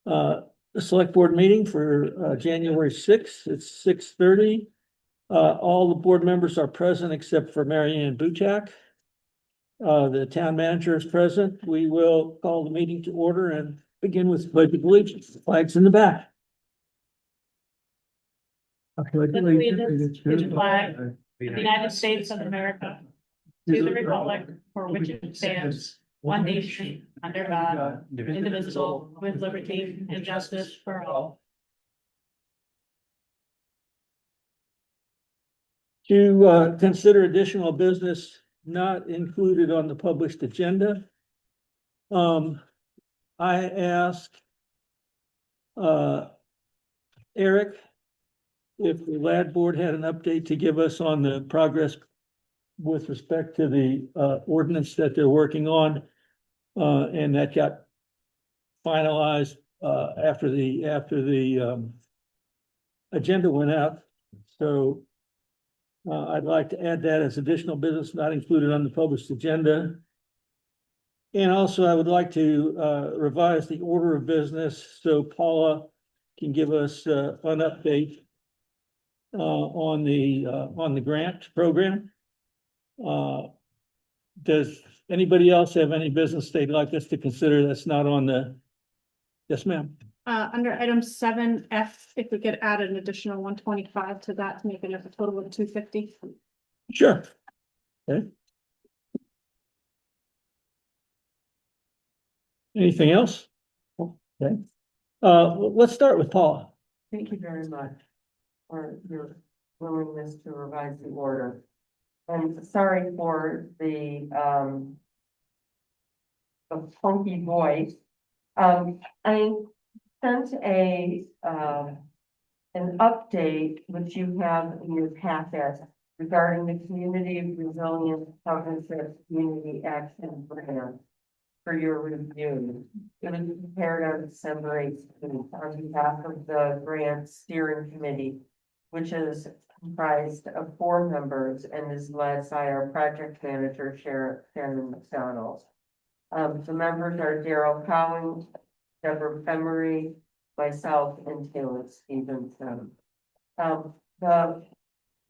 The select board meeting for January 6th. It's 6:30. All the board members are present except for Mary Ann Buchak. The town manager is present. We will call the meeting to order and begin with pledge of allegiance. The flag's in the back. Allegiance to the flag of the United States of America, to the republic for which it stands, one nation, under God, indivisible, with liberty and justice for all. To consider additional business not included on the published agenda. I asked Eric if the LAD board had an update to give us on the progress with respect to the ordinance that they're working on. And that got finalized after the agenda went out. So I'd like to add that as additional business not included on the published agenda. And also I would like to revise the order of business so Paula can give us an update on the grant program. Does anybody else have any business they'd like us to consider that's not on the? Yes, ma'am. Under item 7F, if we could add an additional 125 to that to make it a total of 250. Sure. Okay. Anything else? Okay. Let's start with Paula. Thank you very much for your willingness to revise the order. And sorry for the funky voice. I sent an update which you have in your packet regarding the Community Resilience Partnership Community Action Plan for your review. It was prepared on December 18th on behalf of the Grant Steering Committee, which is comprised of 4 members and is led by our project manager, Shannon McDonald. The members are Daryl Cowing, Deborah Femery, myself, and Taylor Stevenson.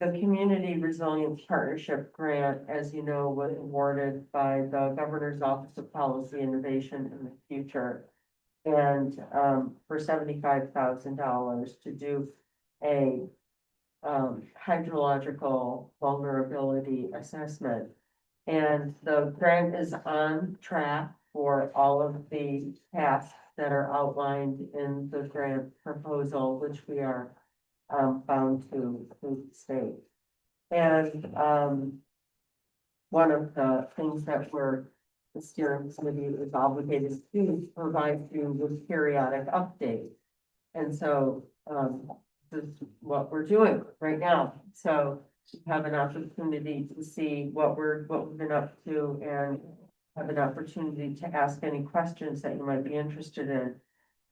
The Community Resilience Partnership Grant, as you know, was awarded by the Governor's Office of Policy Innovation in the Future, and for $75,000 to do a hydrological vulnerability assessment. And the grant is on track for all of the tasks that are outlined in the grant proposal, which we are bound to state. And one of the things that the steering committee is obligated to provide you with periodic updates. And so this is what we're doing right now. So you have an opportunity to see what we've been up to and have an opportunity to ask any questions that you might be interested in.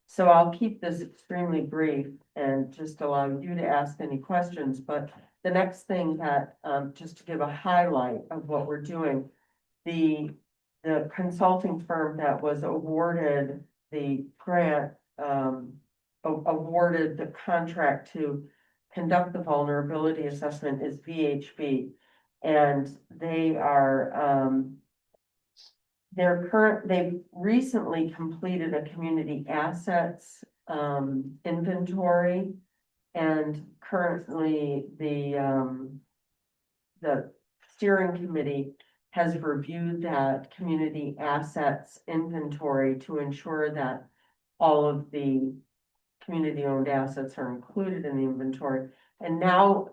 So I'll keep this extremely brief and just allow you to ask any questions. But the next thing that, just to give a highlight of what we're doing, the consulting firm that was awarded the grant, awarded the contract to conduct the vulnerability assessment is VHB. And they are, they've recently completed a community assets inventory, and currently the steering committee has reviewed that community assets inventory to ensure that all of the community owned assets are included in the inventory. And now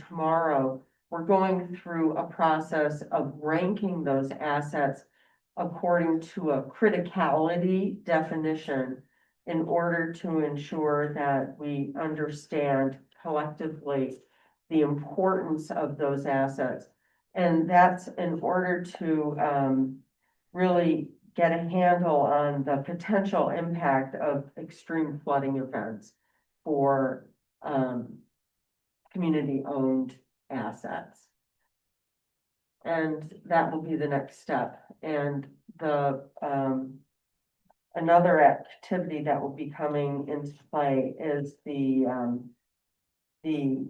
tomorrow, we're going through a process of ranking those assets according to a criticality definition in order to ensure that we understand collectively the importance of those assets. And that's in order to really get a handle on the potential impact of extreme flooding events for community-owned assets. And that will be the next step. And the another activity that will be coming into play is the, the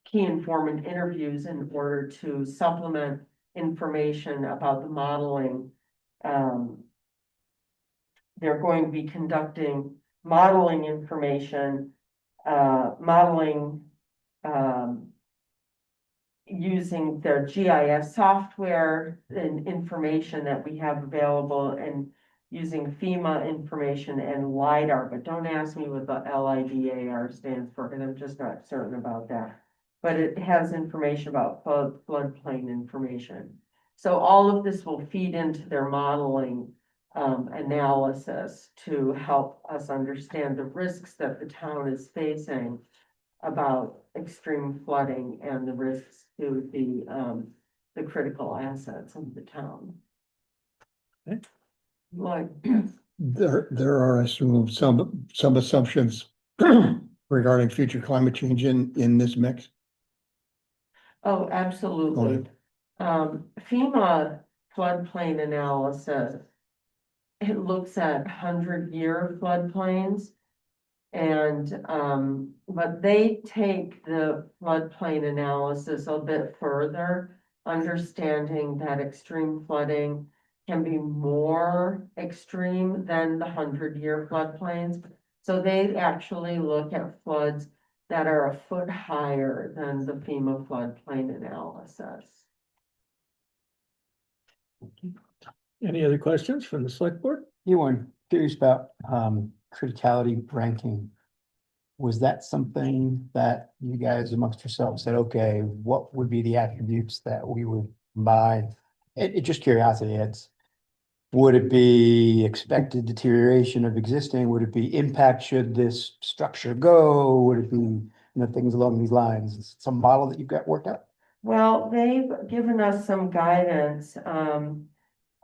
key informant interviews in order to supplement information about the modeling. They're going to be conducting modeling information, modeling, using their GIS software and information that we have available and using FEMA information and LiDAR, but don't ask me what the LIDAR stands for, because I'm just not certain about that. But it has information about floodplain information. So all of this will feed into their modeling analysis to help us understand the risks that the town is facing about extreme flooding and the risks to the critical assets of the town. Okay. Like, There are, I assume, some assumptions regarding future climate change in this mix. oh, absolutely. FEMA floodplain analysis, it looks at 100-year floodplains. And, but they take the floodplain analysis a bit further, understanding that extreme flooding can be more extreme than the 100-year floodplains. So they actually look at floods that are a foot higher than the FEMA floodplain analysis. Any other questions from the select board? You were curious about criticality ranking. Was that something that you guys amongst yourselves said, okay, what would be the attributes that we would combine? It just curiosity, would it be expected deterioration of existing? Would it be impact should this structure go? Would it be, things along these lines? Some model that you've got worked out? Well, they've given us some guidance,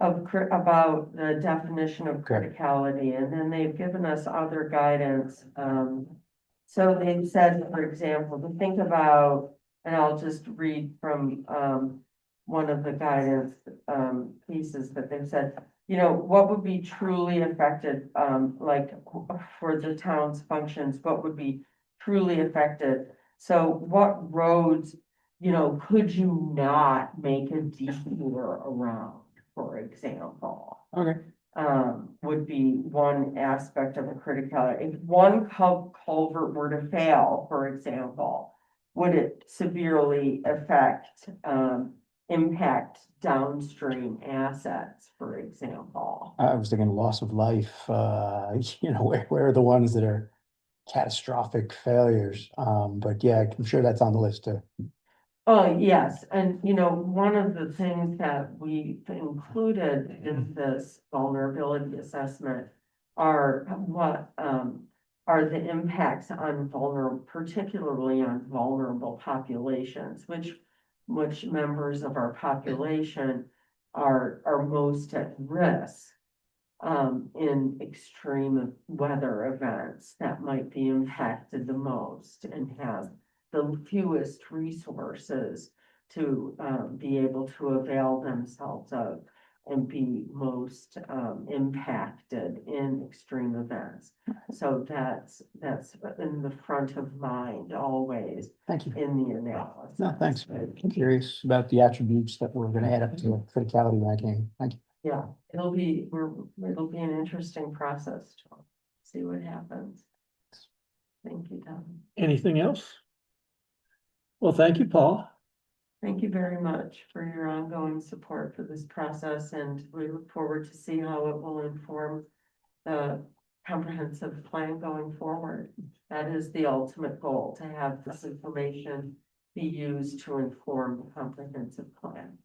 about the definition of criticality, and then they've given us other guidance. So they've said, for example, to think about, and I'll just read from, one of the guidance, pieces that they've said, what would be truly affected, like for the town's functions, what would be truly affected? So what roads, could you not make a detour around, for example? Okay. Would be one aspect of a criticality. If one culvert were to fail, for example, would it severely affect, impact downstream assets, for example? I was thinking loss of life, where are the ones that are catastrophic failures? But yeah, I'm sure that's on the list too. Oh, yes, and one of the things that we included in this vulnerability assessment are what are the impacts on particularly on vulnerable populations, which members of our population are most at risk in extreme weather events that might be impacted the most and have the fewest resources to be able to avail themselves of and be most impacted in extreme events. So that's in the front of mind always Thank you. in the analysis. No, thanks. I'm curious about the attributes that we're gonna add up to a criticality ranking. Thank you. Yeah, it'll be an interesting process to see what happens. Thank you, Tom. Anything else? Well, thank you, Paul. Thank you very much for your ongoing support for this process, and we look forward to see how it will inform the comprehensive plan going forward. That is the ultimate goal, to have this information be used to inform the comprehensive plan.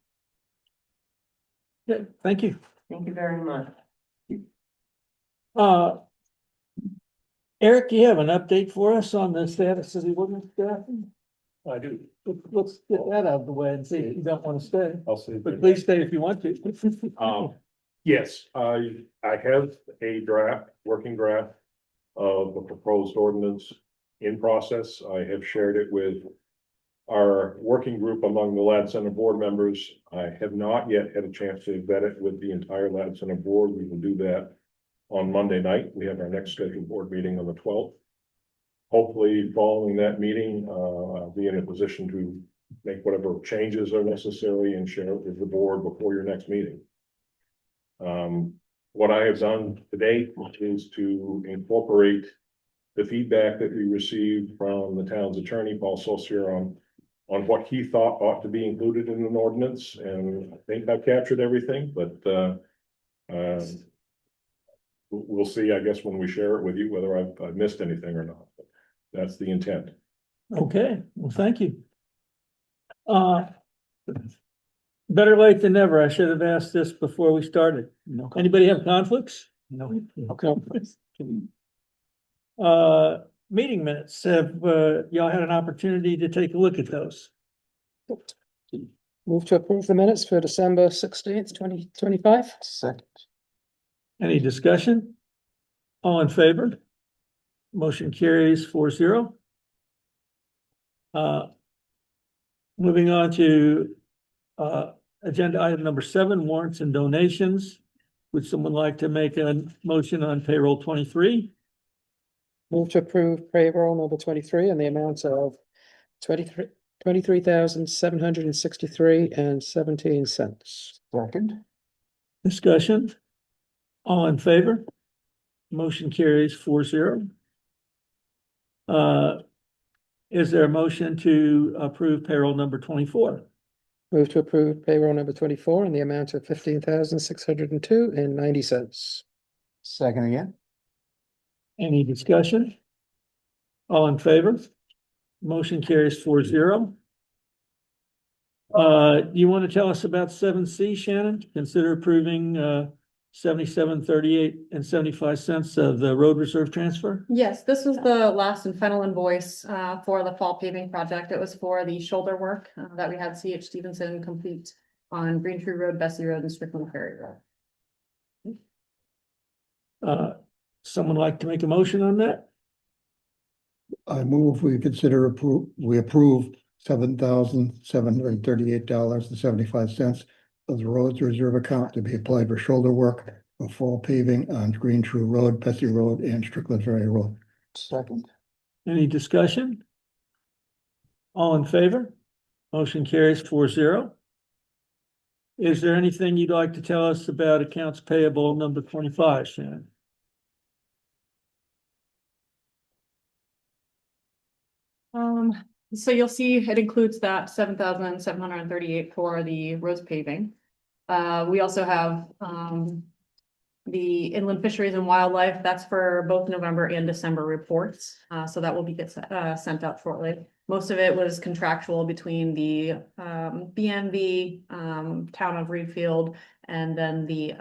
Yeah, thank you. Thank you very much. Eric, do you have an update for us on the status of the ordinance drafting? I do. Let's get that out of the way and see if you don't want to stay, I'll say. but please stay if you want to. Yes, I have a working draft of the proposed ordinance in process. I have shared it with our working group among the Lad Center board members. I have not yet had a chance to vet it with the entire Lad Center board. We will do that on Monday night. We have our next scheduled board meeting on the 12th. Hopefully, following that meeting, I'll be in a position to make whatever changes are necessary and share it with the board before your next meeting. What I have done to date is to incorporate the feedback that we received from the town's attorney, Paul Saucier, on what he thought ought to be included in an ordinance, and I think I've captured everything, but we'll see, I guess, when we share it with you, whether I've missed anything or not. But that's the intent. Okay, well, thank you. Better late than never. I should have asked this before we started. No. Anybody have conflicts? No. Meeting minutes, have, y'all had an opportunity to take a look at those? Move to approve the minutes for December 16th, 2025. Second. Any discussion? All in favor? Motion carries 4-0. Moving on to, agenda item number 7, warrants and donations. Would someone like to make a motion on payroll 23? Move to approve payroll number 23 in the amount of 23,763 and 17 cents. Second. Discussion? All in favor? Motion carries 4-0. Is there a motion to approve payroll number 24? Move to approve payroll number 24 in the amount of 15,602 and 90 cents. Second again. Any discussion? All in favor? Motion carries 4-0. You want to tell us about 7C, Shannon? Consider approving 77.38 and 75 cents of the road reserve transfer? Yes, this was the last and final invoice for the fall paving project. It was for the shoulder work that we had CH Stevenson complete on Green Tree Road, Bessie Road, and Strickland Ferry Road. Someone like to make a motion on that? I move we approve $7,738.75 of the roads reserve account to be applied for shoulder work for fall paving on Green Tree Road, Bessie Road, and Strickland Ferry Road. Second. Any discussion? All in favor? Motion carries 4-0. Is there anything you'd like to tell us about accounts payable number 25, Shannon? So you'll see it includes that 7,738 for the roads paving. We also have, the inland fisheries and wildlife, that's for both November and December reports. So that will be sent out shortly. Most of it was contractual between the, BNV, town of Reedfield, and then the,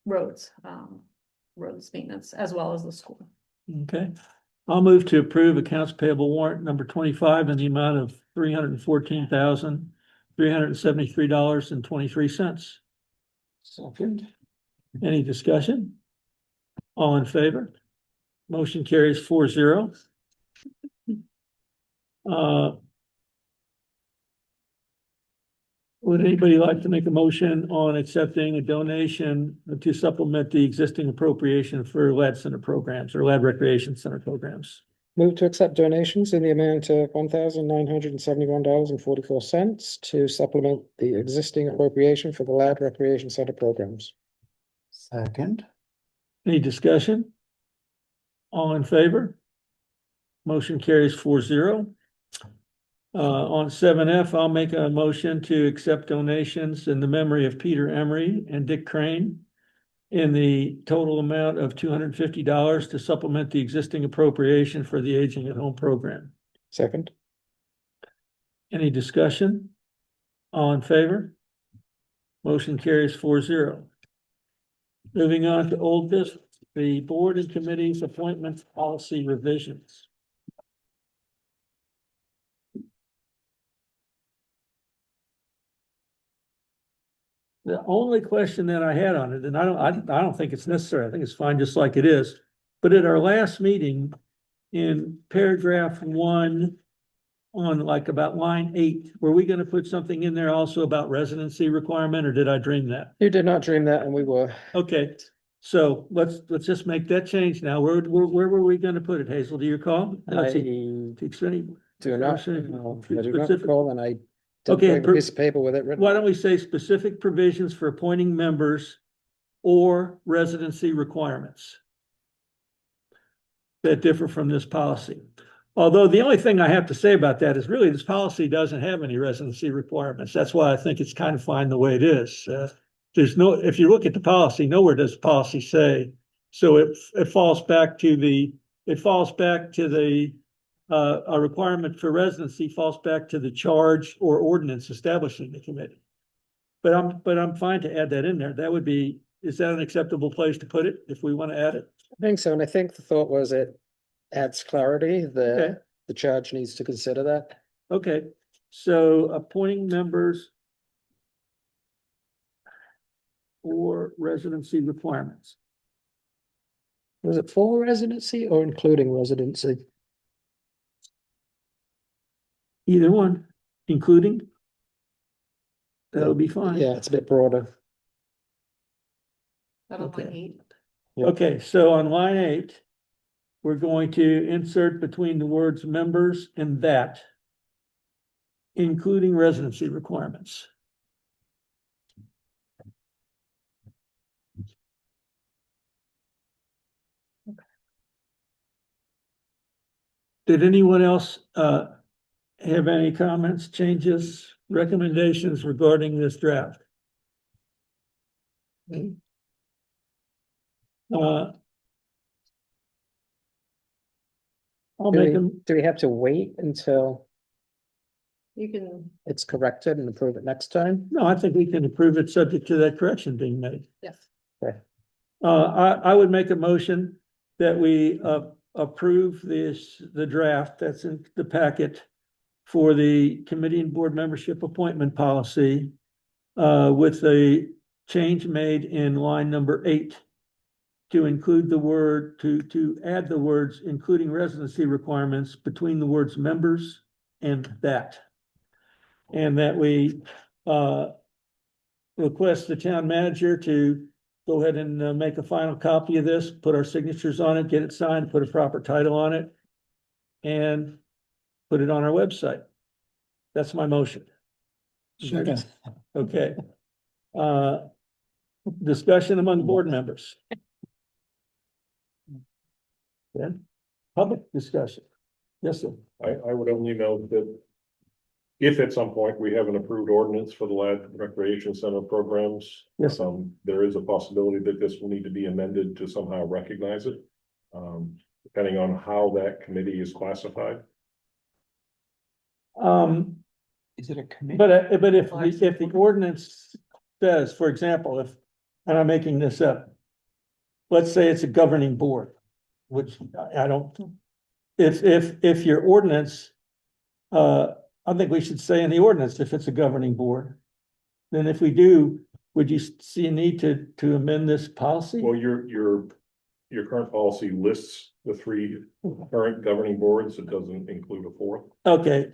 roads maintenance, as well as the school. Okay, I'll move to approve accounts payable warrant number 25 in the amount of $314,373.23. Second. Any discussion? All in favor? Motion carries 4-0. Would anybody like to make a motion on accepting a donation to supplement the existing appropriation for Lad Center programs or Lad Recreation Center programs? Move to accept donations in the amount of $1,971.44 to supplement the existing appropriation for the Lad Recreation Center programs. Second. Any discussion? All in favor? Motion carries 4-0. On 7F, I'll make a motion to accept donations in the memory of Peter Emery and Dick Crane in the total amount of $250 to supplement the existing appropriation for the Aging at Home program. Second. Any discussion? All in favor? Motion carries 4-0. Moving on to old business, the board and committees appointment policy revisions. The only question that I had on it, and I don't think it's necessary, I think it's fine just like it is. But at our last meeting, in paragraph 1, on like about line 8, were we gonna put something in there also about residency requirement, or did I dream that? You did not dream that, and we were. Okay, so let's just make that change now. Where were we gonna put it, Hazel? Do you recall? Let's see. I Xfinity. do not, Specific- I do not specific- recall, and I Okay, didn't bring a piece of paper with it written. Why don't we say specific provisions for appointing members or residency requirements that differ from this policy? Although the only thing I have to say about that is really this policy doesn't have any residency requirements. That's why I think it's kind of fine the way it is. There's no, if you look at the policy, nowhere does the policy say. So it falls back to a requirement for residency falls back to the charge or ordinance establishing the committee. But I'm fine to add that in there. That would be, is that an acceptable place to put it if we want to add it? I think so, and I think the thought was it adds clarity, Okay. the judge needs to consider that. Okay, so appointing members or residency requirements. Was it for residency or including residency? Either one, including. That'll be fine. Yeah, it's a bit broader. That on line Okay. 8. Yeah. Okay, so on line 8, we're going to insert between the words members and that, including residency requirements. Did anyone else have any comments, changes, recommendations regarding this draft? I'll Do make we, them, do we have to wait until You can, it's corrected and approve it next time? no, I think we can approve it subject to that correction being made. yes. I would make a motion that we approve the draft that's in the packet for the committee and board membership appointment policy with a change made in line number 8 to include the word, to add the words, including residency requirements between the words members and that. And that we request the town manager to go ahead and make a final copy of this, put our signatures on it, get it signed, put a proper title on it, and put it on our website. That's my motion. Second. Okay. Discussion among board members. Then, public discussion. Yes, sir. I would only note that if at some point we have an approved ordinance for the Lad Recreation Center programs. Yes. There is a possibility that this will need to be amended to somehow recognize it. Depending on how that committee is classified. Is it a committee? But if the ordinance says, for example, and I'm making this up. Let's say it's a governing board, which I don't, if your ordinance, I think we should say in the ordinance if it's a governing board. Then if we do, would you see a need to amend this policy? Well, your current policy lists the 3 current governing boards. It doesn't include a 4th. Okay,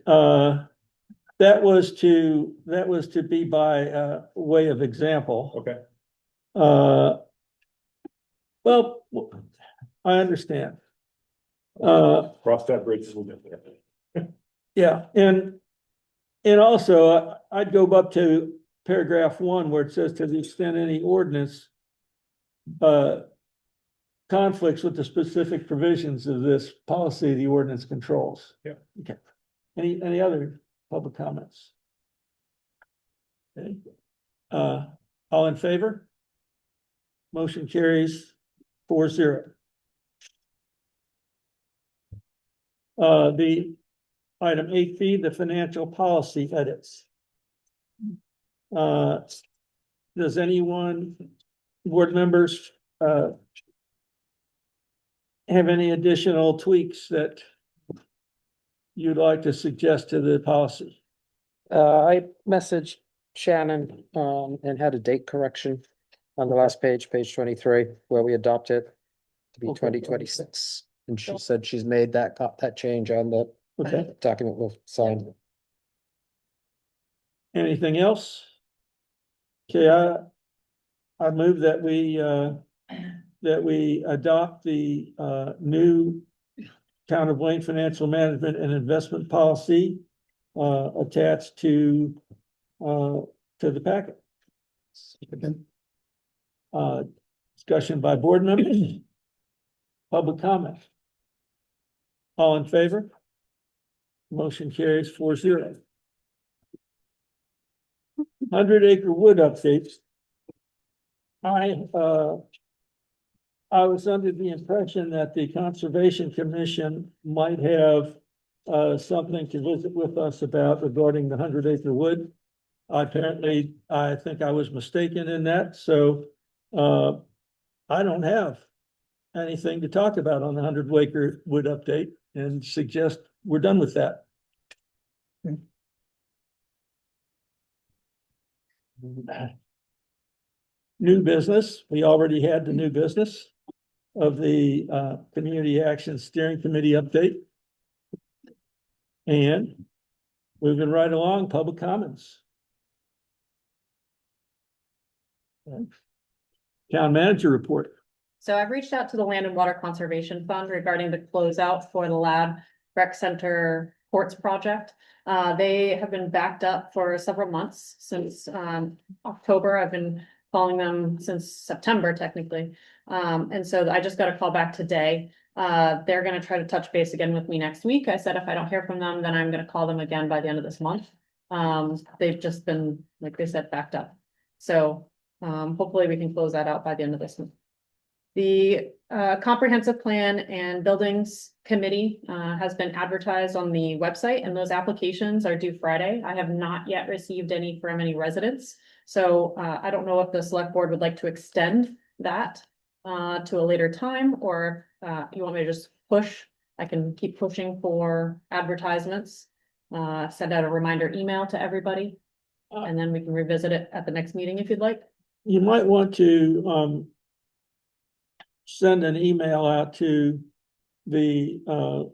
that was to be by way of example. Okay. Well, I understand. Cross that bridge. We'll get there. Yeah, and also I'd go up to paragraph 1 where it says to the extent any ordinance conflicts with the specific provisions of this policy, the ordinance controls. Yeah. Okay. Any other public comments? Okay. All in favor? Motion carries 4-0. The item 8B, the financial policy edits. Does anyone, board members, have any additional tweaks that you'd like to suggest to the policy? I messaged Shannon, and had a date correction on the last page, page 23, where we adopted to be Okay. 2026. And she said she's made that change on the Okay, document we'll sign. anything else? Okay, I move that we adopt the new Town of Wayne financial management and investment policy attached to the packet. Second. Discussion by board members. Public comment. All in favor? Motion carries 4-0. 100-acre wood updates. I was under the impression that the Conservation Commission might have something to visit with us about regarding the 100-acre wood. Apparently, I think I was mistaken in that, so I don't have anything to talk about on the 100-acre wood update and suggest we're done with that. New business, we already had the new business of the Community Action Steering Committee update. And moving right along, public comments. Town manager report. So I've reached out to the Land and Water Conservation Fund regarding the closeout for the Lab Rec Center Courts project. They have been backed up for several months since October. I've been calling them since September technically. And so I just got a call back today. They're gonna try to touch base again with me next week. I said if I don't hear from them, then I'm gonna call them again by the end of this month. They've just been, like they said, backed up. So hopefully we can close that out by the end of this month. The comprehensive plan and buildings committee has been advertised on the website, and those applications are due Friday. I have not yet received any from any residents. So I don't know if the select board would like to extend that to a later time, or you want me to just push. I can keep pushing for advertisements, send out a reminder email to everybody, and then we can revisit it at the next meeting if you'd like. You might want to send an email out to the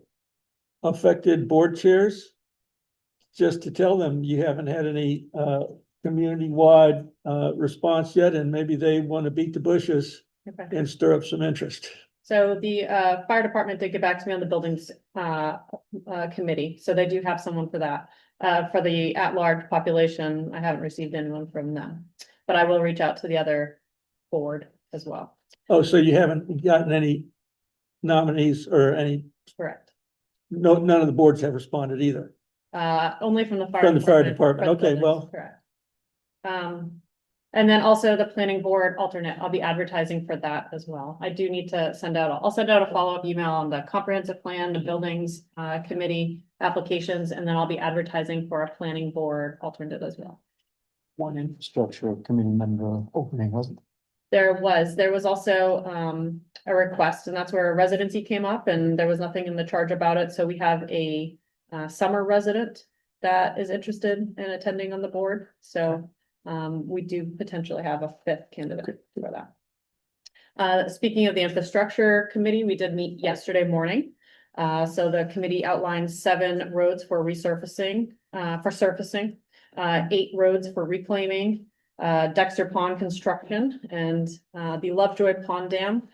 affected board chairs just to tell them you haven't had any community-wide response yet, and maybe they want to beat the bushes Okay. and stir up some interest. So the fire department did get back to me on the buildings committee, so they do have someone for that. For the at-large population, I haven't received anyone from them, but I will reach out to the other board as well. Oh, so you haven't gotten any nominees or any, Correct. no, none of the boards have responded either. Only from the fire. From the fire for department. the Okay, buildings, well. Correct. And then also the planning board alternate, I'll be advertising for that as well. I do need to I'll send out a follow-up email on the comprehensive plan, the buildings committee applications, and then I'll be advertising for a planning board alternate as well. One infrastructure committee member opening, wasn't There was also a request, and that's where a residency came up, and there was nothing in the charge about it, so we have a summer resident that is interested in attending on the board, so we do potentially have a fifth candidate for that. Speaking of the infrastructure committee, we did meet yesterday morning. So the committee outlined 7 roads for resurfacing, for surfacing, 8 roads for reclaiming, Dexter Pond construction, and the Lovejoy Pond Dam.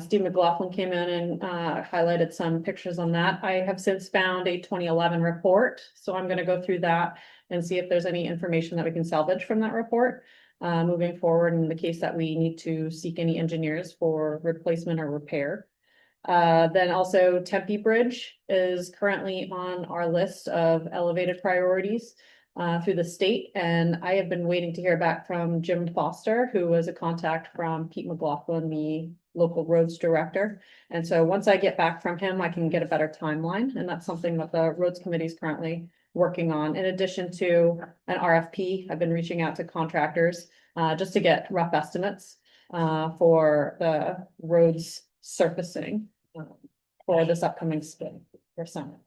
Steve McLaughlin came in and highlighted some pictures on that. I have since found a 2011 report, so I'm gonna go through that and see if there's any information that we can salvage from that report. Moving forward in the case that we need to seek any engineers for replacement or repair. Then also Tempe Bridge is currently on our list of elevated priorities through the state, and I have been waiting to hear back from Jim Foster, who was a contact from Pete McLaughlin, the local roads director. And so once I get back from him, I can get a better timeline, and that's something that the roads committee is currently working on. In addition to an RFP, I've been reaching out to contractors just to get rough estimates for the roads surfacing for this upcoming spring or summer.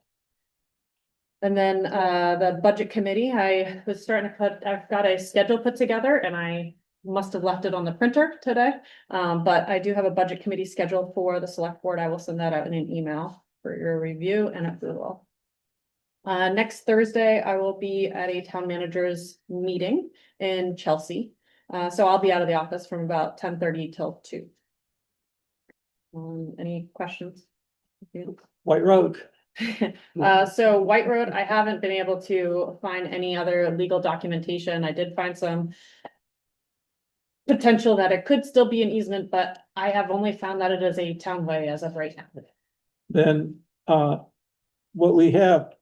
And then the budget committee, I was starting to I've got a schedule put together, and I must have left it on the printer today. But I do have a budget committee schedule for the select board. I will send that out in an email for your review and approval. Next Thursday, I will be at a town managers meeting in Chelsea. So I'll be out of the office from about 10:30 till 2. Any questions? White Road. So White Road, I haven't been able to find any other legal documentation. I did find some potential that it could still be an easement, but I have only found that it is a town way as of right now. Then, what we have,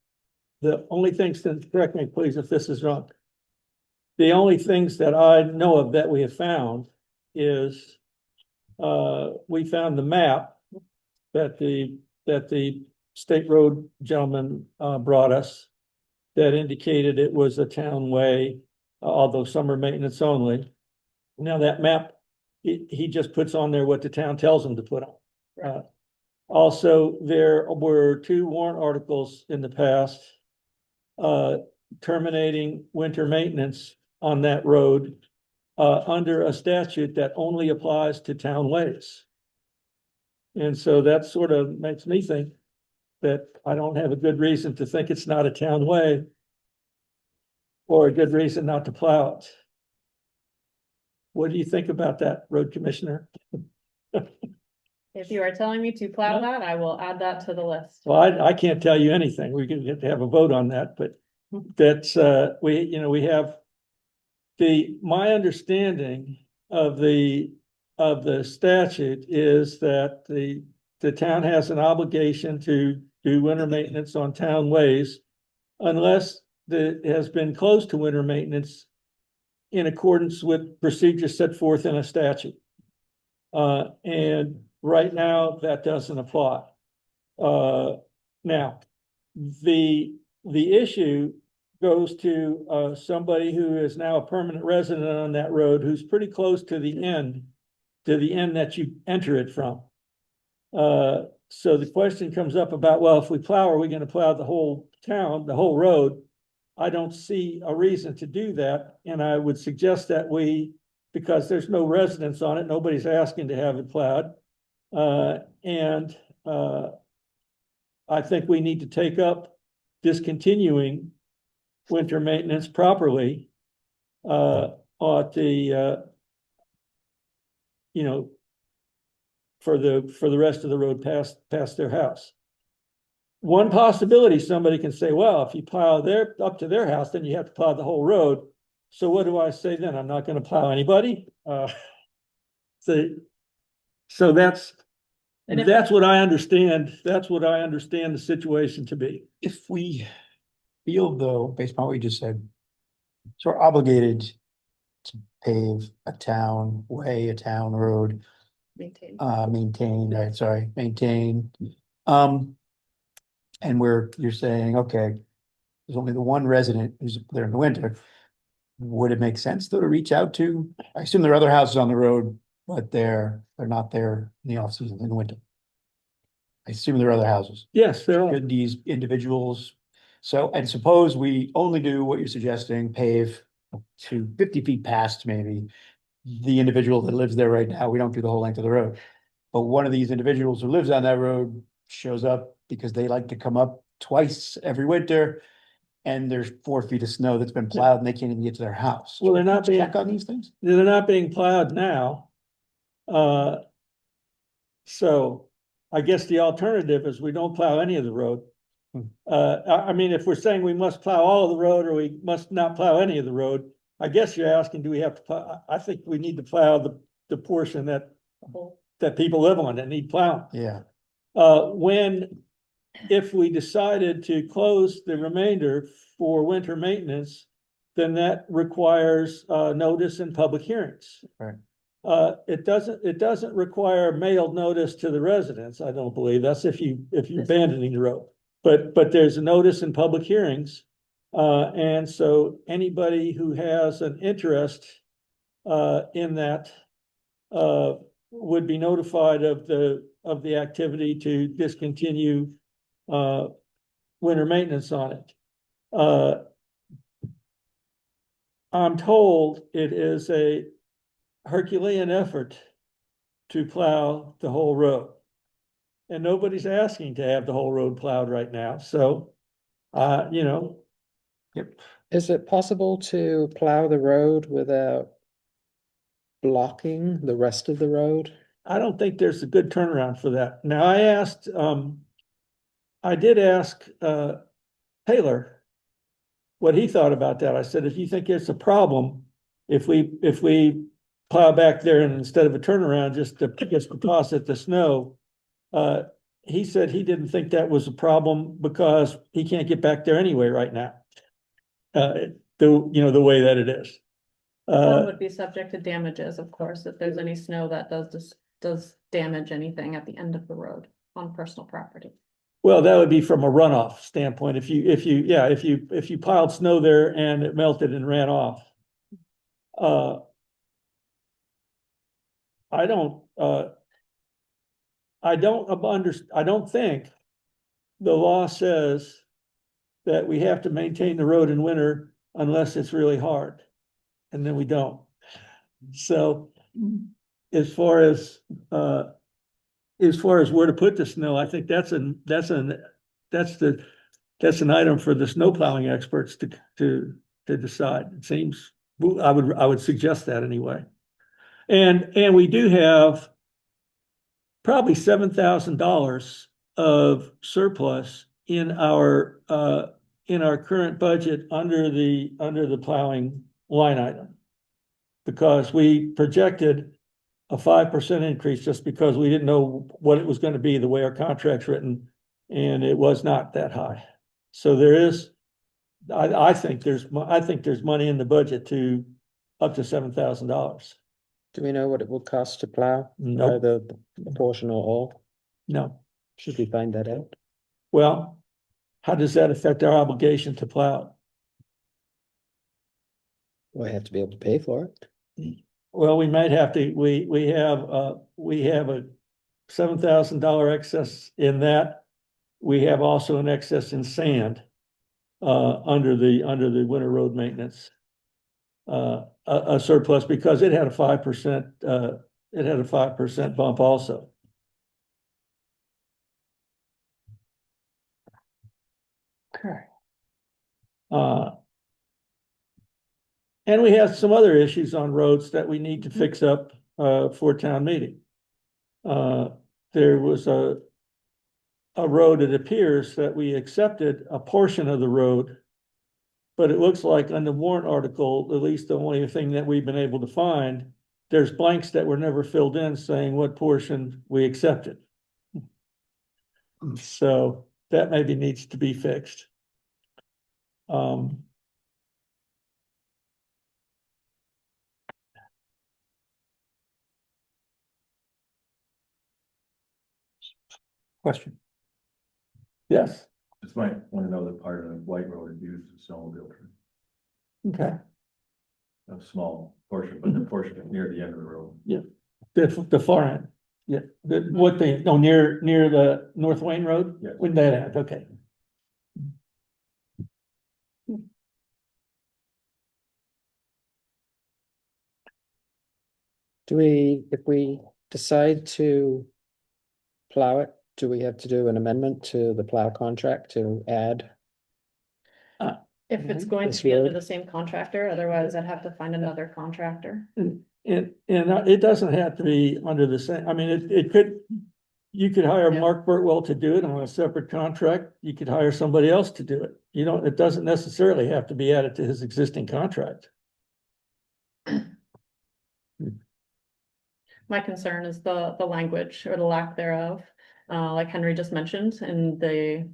the only things, then correct me please if this is wrong. The only things that I know of that we have found is, we found the map that the state road gentleman, brought us that indicated it was a town way, although summer maintenance only. Now that map, he just puts on there what the town tells him to put on. Also, there were 2 warrant articles in the past terminating winter maintenance on that road under a statute that only applies to town ways. And so that sort of makes me think that I don't have a good reason to think it's not a town way or a good reason not to plow it. What do you think about that, road commissioner? If you are telling me to plow that, I will add that to the list. Well, I can't tell you anything. We can have a vote on that, but that's, we have my understanding of the statute is that the town has an obligation to do winter maintenance on town ways unless it has been closed to winter maintenance in accordance with procedures set forth in a statute. And right now, that doesn't apply. Now, the issue goes to somebody who is now a permanent resident on that road, who's pretty close to the end that you enter it from. So the question comes up about, well, if we plow, are we going to plow the whole town, the whole road? I don't see a reason to do that, and I would suggest that because there's no residents on it, nobody's asking to have it plowed. And I think we need to take up discontinuing winter maintenance properly at the for the rest of the road past their house. One possibility, somebody can say, well, if you plow up to their house, then you have to plow the whole road. So what do I say then? I'm not going to plow anybody. So that's what I understand. That's what I understand the situation to be. If we feel though, based on what we just said, so we're obligated to pave a town way, a town road, Maintain. maintain. And you're saying, okay, there's only the one resident who's there in the winter. Would it make sense though to reach out to, I assume there are other houses on the road, but they're not there in the off season in the winter. I assume there are other houses. Yes, there are. Should these individuals, and suppose we only do what you're suggesting, pave to 50 feet past maybe the individual that lives there right now, we don't do the whole length of the road. But one of these individuals who lives on that road shows up because they like to come up twice every winter. And there's 4 feet of snow that's been plowed and they can't even get to their house. Well, they're not being, Check on these things. they're not being plowed now. So I guess the alternative is we don't plow any of the road. I mean, if we're saying we must plow all of the road or we must not plow any of the road, I guess you're asking, do we have to plow? I think we need to plow the portion that people live on that need plowing. Yeah. If we decided to close the remainder for winter maintenance, then that requires notice and public hearings. Right. It doesn't require mailed notice to the residents, I don't believe. That's if you're abandoning the road. But there's a notice and public hearings. And so anybody who has an interest in that would be notified of the activity to discontinue winter maintenance on it. I'm told it is a Herculean effort to plow the whole road. And nobody's asking to have the whole road plowed right now. So You know, Is it possible to plow the road without blocking the rest of the road? I don't think there's a good turnaround for that. Now, I did ask, Taylor what he thought about that. I said, if you think it's a problem, if we plow back there and instead of a turnaround, just deposit the snow. He said he didn't think that was a problem because he can't get back there anyway right now. The way that it is. One would be subject to damages, of course, if there's any snow that does damage anything at the end of the road on personal property. Well, that would be from a runoff standpoint. If you piled snow there and it melted and ran off. I don't think the law says that we have to maintain the road in winter unless it's really hard. And then we don't. So as far as where to put the snow, I think that's an item for the snow plowing experts to decide. It seems, I would suggest that anyway. And we do have probably $7,000 of surplus in our current budget under the plowing line item. Because we projected a 5% increase just because we didn't know what it was going to be the way our contract's written, and it was not that high. So there is, I think there's money in the budget to up to $7,000. Do we know what it will cost to plow? Nope. Either the portion or all? No. Should we find that out? Well, how does that affect our obligation to plow? We have to be able to pay for it. Well, we might have to, we have a $7,000 excess in that. We have also an excess in sand under the winter road maintenance. A surplus because it had a 5% bump also. Okay. And we have some other issues on roads that we need to fix up for town meeting. There was a road, it appears that we accepted a portion of the road, but it looks like on the warrant article, at least the only thing that we've been able to find, there's blanks that were never filled in saying what portion we accepted. So that maybe needs to be fixed. Question? Yes, Just might want to know that part of White Road is used as snowmobile trip. okay. A small portion, but the portion near the end of the road. The far end, yeah, near the North Wayne Road? Yes. When that end, okay. If we decide to plow it, do we have to do an amendment to the plow contract to add? If it's going to be under the same contractor, otherwise I'd have to find another contractor. And it doesn't have to be under the same, I mean, you could hire Yeah. Mark Burtwell to do it on a separate contract. You could hire somebody else to do it. It doesn't necessarily have to be added to his existing contract. My concern is the language or the lack thereof. Like Henry just mentioned, in the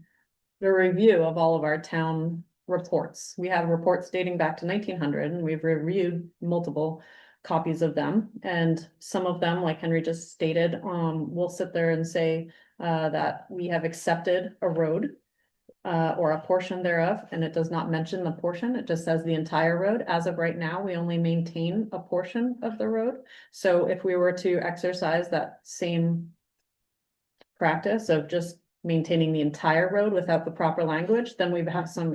review of all of our town reports. We have reports dating back to 1900 and we've reviewed multiple copies of them. And some of them, like Henry just stated, will sit there and say that we have accepted a road or a portion thereof, and it does not mention the portion. It just says the entire road. As of right now, we only maintain a portion of the road. So if we were to exercise that same practice of just maintaining the entire road without the proper language, then we have so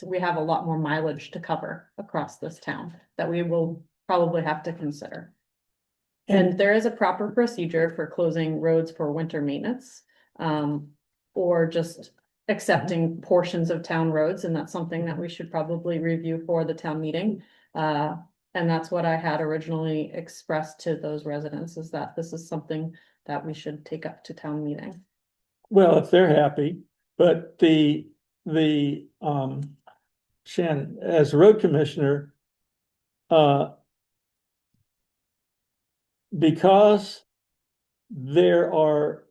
we have a lot more mileage to cover across this town that we will probably have to consider. And there is a proper procedure for closing roads for winter maintenance, or just accepting portions of town roads, and that's something that we should probably review for the town meeting. And that's what I had originally expressed to those residents, is that this is something that we should take up to town meeting. Well, if they're happy, but Shannon, as a road commissioner, because there are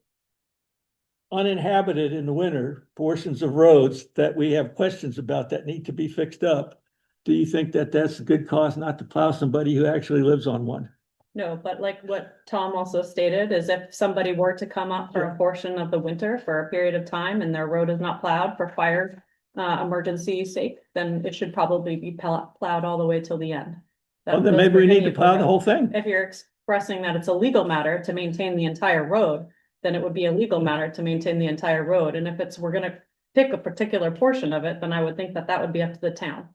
uninhabited in the winter portions of roads that we have questions about that need to be fixed up, do you think that that's a good cause not to plow somebody who actually lives on one? No, but like what Tom also stated is if somebody were to come up for a portion of the winter for a period of time and their road is not plowed for fire emergency sake, then it should probably be plowed all the way till the end. Well, then maybe we need to plow the whole thing. If you're expressing that it's a legal matter to maintain the entire road, then it would be a legal matter to maintain the entire road. And if we're gonna pick a particular portion of it, then I would think that that would be up to the town.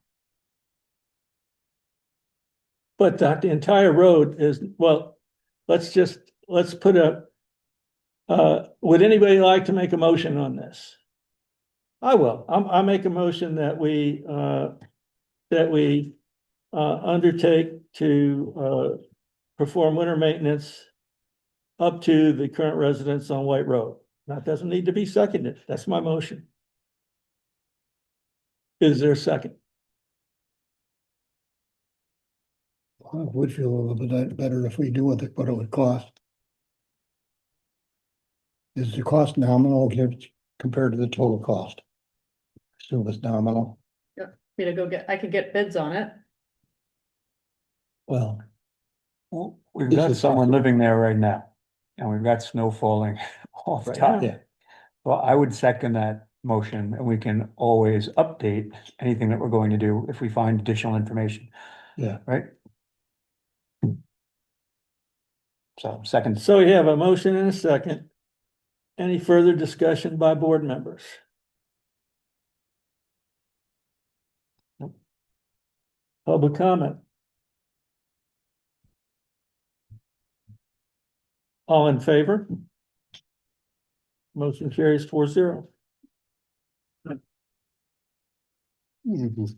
But the entire road is, well, let's put would anybody like to make a motion on this? I will. I'll make a motion that we undertake to perform winter maintenance up to the current residents on White Road. That doesn't need to be seconded. That's my motion. Is there a second? I would feel a little bit better if we do what it would cost. Is the cost nominal compared to the total cost? Assume it's nominal. Me to go I could get bids on it. Well, We've This got is someone possible. living there right now, and we've got snow falling all the Right time. yeah, Well, I would second that motion, and we can always update anything that we're going to do if we find additional information, yeah. right? So second, So we have a motion and a second. Any further discussion by board members? Public comment? All in favor? Motion carries 4-0. easy peasy.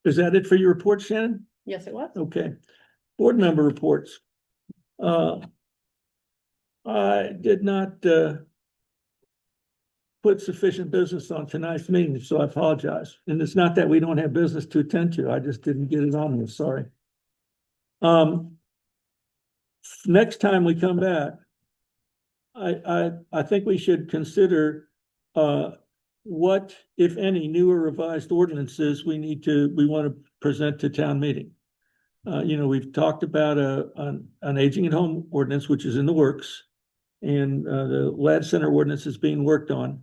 Is that it for your report, Shannon? Yes, it was. Okay. Board member reports. I did not put sufficient business on tonight's meeting, so I apologize. And it's not that we don't have business to attend to. I just didn't get it on here. Sorry. Next time we come back, I think we should consider what, if any, new or revised ordinances we want to present to town meeting. We've talked about an aging at home ordinance, which is in the works, and the Lad Center ordinance is being worked on.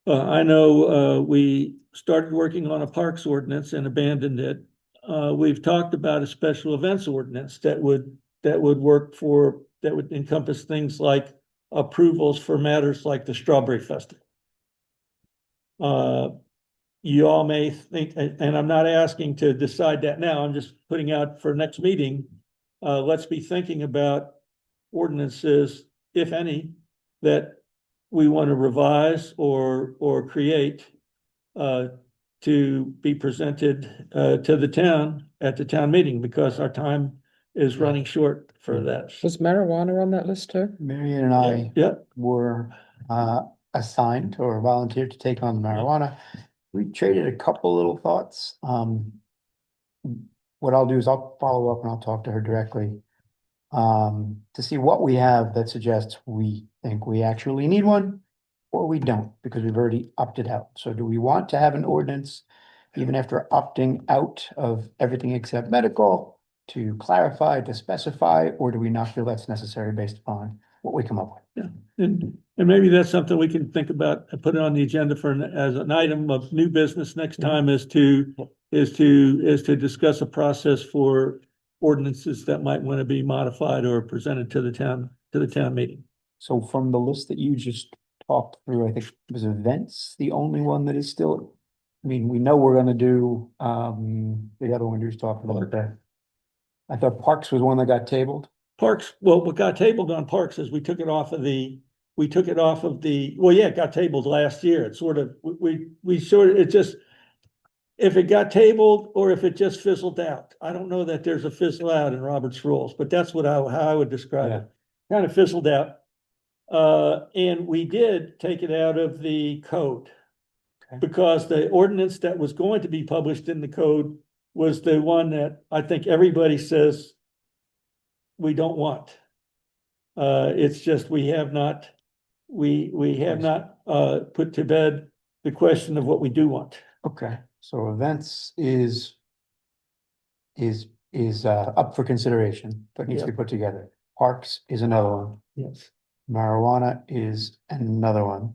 I know we started working on a parks ordinance and abandoned it. We've talked about a special events ordinance that would encompass things like approvals for matters like the Strawberry Festival. You all may think, and I'm not asking to decide that now, I'm just putting out for next meeting. Let's be thinking about ordinances, if any, that we want to revise or create to be presented to the town at the town meeting, because our time is running short for that. Was marijuana on that list too? Marion and I Yep. were assigned or volunteered to take on the marijuana. We traded a couple little thoughts. What I'll do is I'll follow up and I'll talk to her directly to see what we have that suggests we think we actually need one or we don't, because we've already opted out. So do we want to have an ordinance even after opting out of everything except medical to clarify, to specify, or do we not feel that's necessary based upon what we come up with? And maybe that's something we can think about and put it on the agenda as an item of new business next time, is to discuss a process for ordinances that might want to be modified or presented to the town meeting. So from the list that you just talked through, I think was events the only one that is still I mean, we know we're gonna do, the other one you was talking about that. I thought Parks was one that got tabled. Parks, well, what got tabled on Parks is we took it off of the, well, yeah, it got tabled last year. It's sort of, we sort of, it just, if it got tabled or if it just fizzled out. I don't know that there's a fizzle out in Robert's rules, but that's how I would describe it. Kind of fizzled out. And we did take it out of the code. Okay. Because the ordinance that was going to be published in the code was the one that I think everybody says we don't want. It's just, we have not put to bed the question of what we do want. Okay, so events is up for consideration, but needs to be put together. Parks is another one. Yes. Marijuana is another one.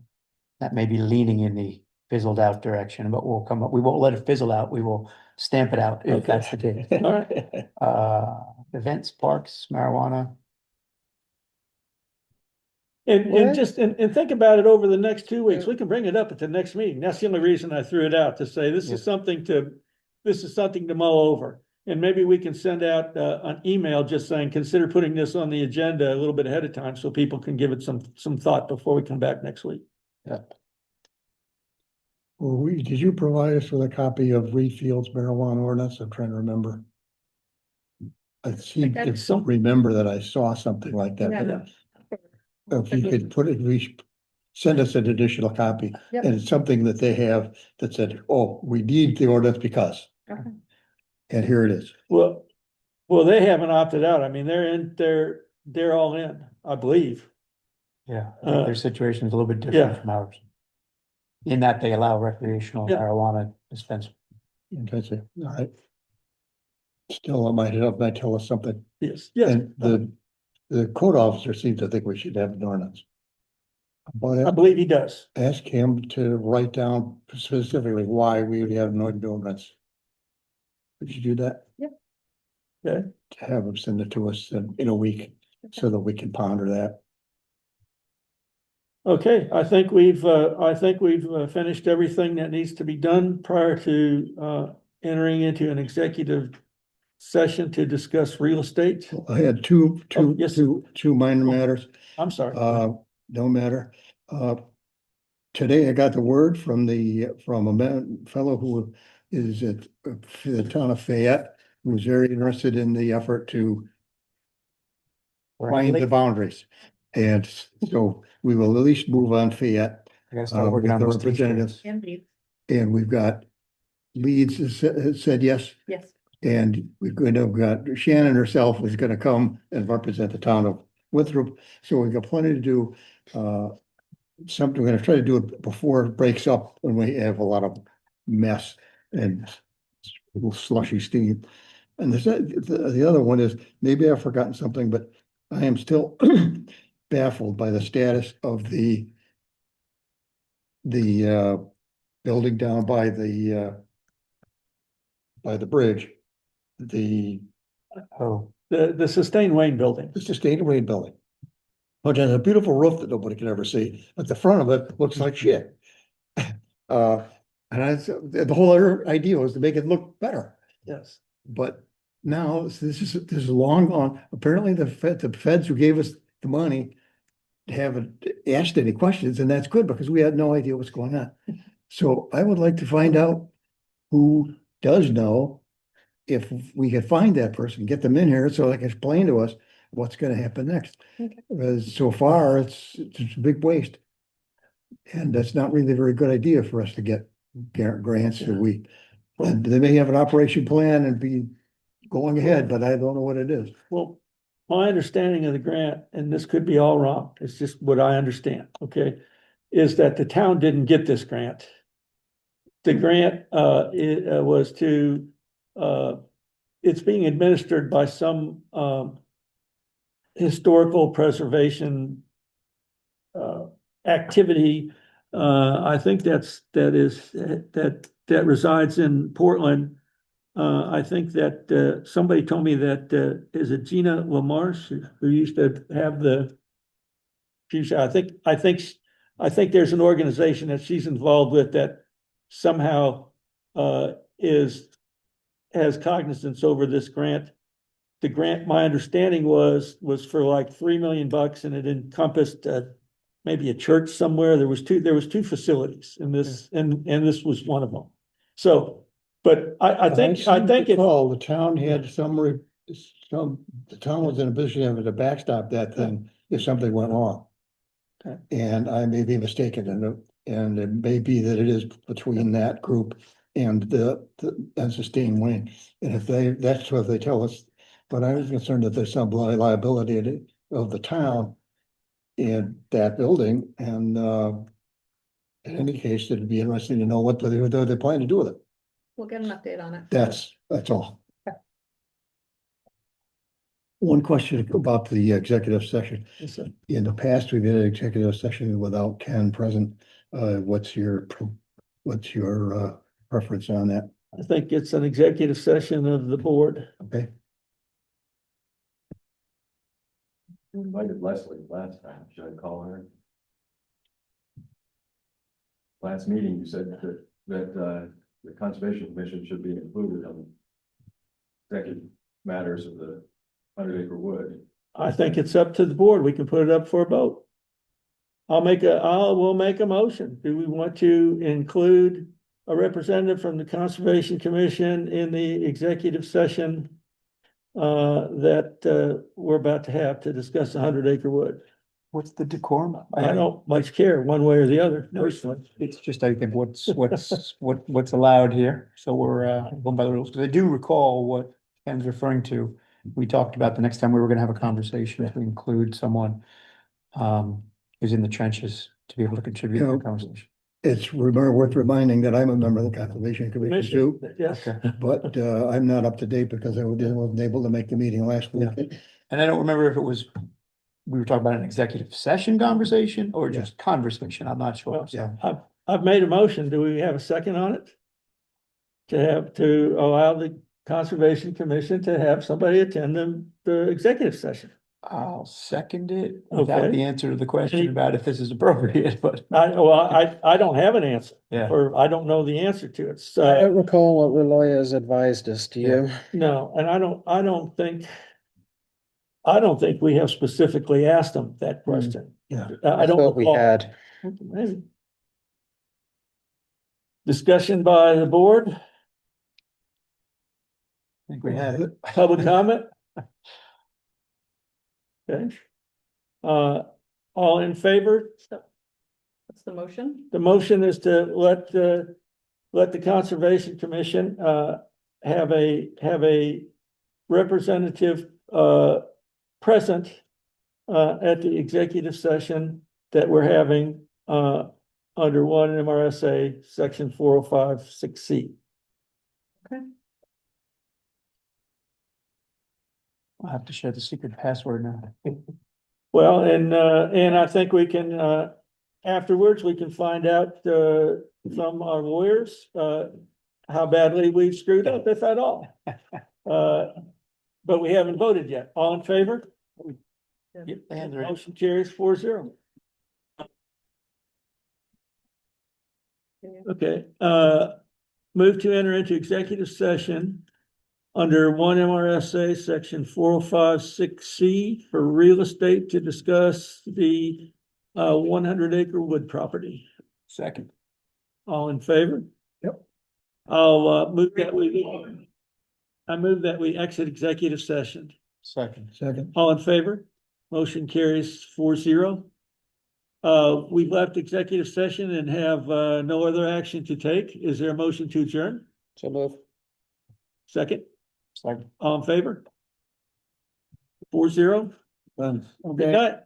That may be leaning in the fizzled out direction, but we'll come up, we won't let it fizzle out. We will stamp it out if Okay. that's the case. All right. Events, parks, marijuana. And think about it over the next 2 weeks. We can bring it up at the next meeting. That's the only reason I threw it out, to say this is something to mull over. And maybe we can send out an email just saying, consider putting this on the agenda a little bit ahead of time so people can give it some thought before we come back next week. Well, did you provide us with a copy of Reed Field's marijuana ordinance? I'm trying to remember. I seem to remember that I saw something like that. But if you could put it, send us an additional copy. Yep. And it's something that they have that said, oh, we need the ordinance because. Okay. And here it is. Well, they haven't opted out. I mean, they're all in, I believe. Yeah, I think their situation is a little bit different from ours. In that they allow recreational marijuana dispensary. All right. Still, it might tell us something. Yes. And the code officer seems to think we should have an ordinance. I But believe he does. ask him to write down specifically why we would have an ordinance. Would you do that? Yep. Okay. Have him send it to us in a week so that we can ponder that. Okay, I think we've finished everything that needs to be done prior to entering into an executive session to discuss real estate. I had two yes. minor matters. I'm sorry. No matter. Today I got the word from a fellow who is at the town of Fayette, who's very interested in the effort to find the boundaries. And so we will at least move on Fayette. I gotta start working with on the those representatives. t-shirts. And we've got Leeds has said yes. Yes. And we've got Shannon herself is gonna come and represent the town of Winthrop. So we've got plenty to do. We're gonna try to do it before it breaks up when we have a lot of mess and a little slushy steam. And the other one is, maybe I've forgotten something, but I am still baffled by the status of the building down by the bridge. The Sustained Wayne building. Sustained Wayne building. Which has a beautiful roof that nobody can ever see, but the front of it looks like shit. And the whole other idea was to make it look better. Yes. But now this is long gone. Apparently the feds who gave us the money haven't asked any questions, and that's good because we had no idea what's going on. So I would like to find out who does know, if we could find that person, get them in here so they can explain to us what's gonna happen next. Okay. Because so far, it's a big waste. And that's not really a very good idea for us to get grants that and they may have an operation plan and be going ahead, but I don't know what it is. Well, my understanding of the grant, and this could be all wrong, it's just what I understand, okay, is that the town didn't get this grant. The grant was to it's being administered by some historical preservation activity. I think that resides in Portland. I think that somebody told me that is it Gina Lamarche who used to have I think there's an organization that she's involved with that somehow has cognizance over this grant. The grant, my understanding was for like $3 million and it encompassed, maybe a church somewhere. There was two facilities in this, and this was one of them. So, but I think it's, the town had the town was in a position to backstop that thing if something went wrong. Okay. And I may be mistaken, and it may be that it is between that group and and Sustain Wayne. And if that's what they tell us, but I was concerned that there's some liability of the town in that building, and in any case, it'd be interesting to know what they plan to do with it. We'll get an update on it. That's all. One question about the executive session. In the past, we've had an executive session without Ken present. What's your preference on that? I think it's an executive session of the board. Okay, We invited Leslie last time. Should I call her? Last meeting, you said that the Conservation Commission should be included on executive matters of the 100-acre wood. I think it's up to the board. We can put it up for a vote. We'll make a motion. Do we want to include a representative from the Conservation Commission in the executive session that we're about to have to discuss 100-acre wood? What's the decorum? I don't much care one way or the other, No, personally. It's just, I think, what's allowed here, so we're going by the rules, because I do recall what Ken's referring to. We talked about the next time we were gonna have a conversation, if we include someone who's in the trenches to be able to contribute to the conversation. it's worth reminding that I'm a member of the Conservation Commission too, Yes, Okay. but I'm not up to date because I wasn't able to make the meeting last week. And I don't remember if it was, we were talking about an executive session conversation or just conversation, I'm not sure. So, I've made a motion. Do we have a second on it? To allow the Conservation Commission to have somebody attend the executive session. I'll second it without Okay. the answer to the question about if this is appropriate, but I don't have an answer, yeah. or I don't know the answer to it. I So, don't recall what the lawyers advised us, do you? no, and I don't think we have specifically asked them that question. Yeah. I don't thought we recall. had. Maybe. Discussion by the board, I think we had it. public comment? Okay. All in favor? What's the motion? The motion is to let the Conservation Commission, have a representative, present, at the executive session that we're having, under 1 MRSA, section 405(6)(c). I'll have to share the secret password now. Well, and I think we can, afterwards, we can find out, from our lawyers, how badly we've screwed up, if at all. But we haven't voted yet. All in favor? Yep, the hands are in. Motion carries 4-0. Okay, move to enter into executive session under 1 MRSA section 405(6)(c) for real estate to discuss the 100-acre wood property. Second. All in favor? Yep. I'll move that we exit executive session. Second. All in favor? Motion carries 4-0. We've left executive session and have no other action to take. Is there a motion to adjourn? So move. Second, Second. all in favor? 4-0. Okay. Good night.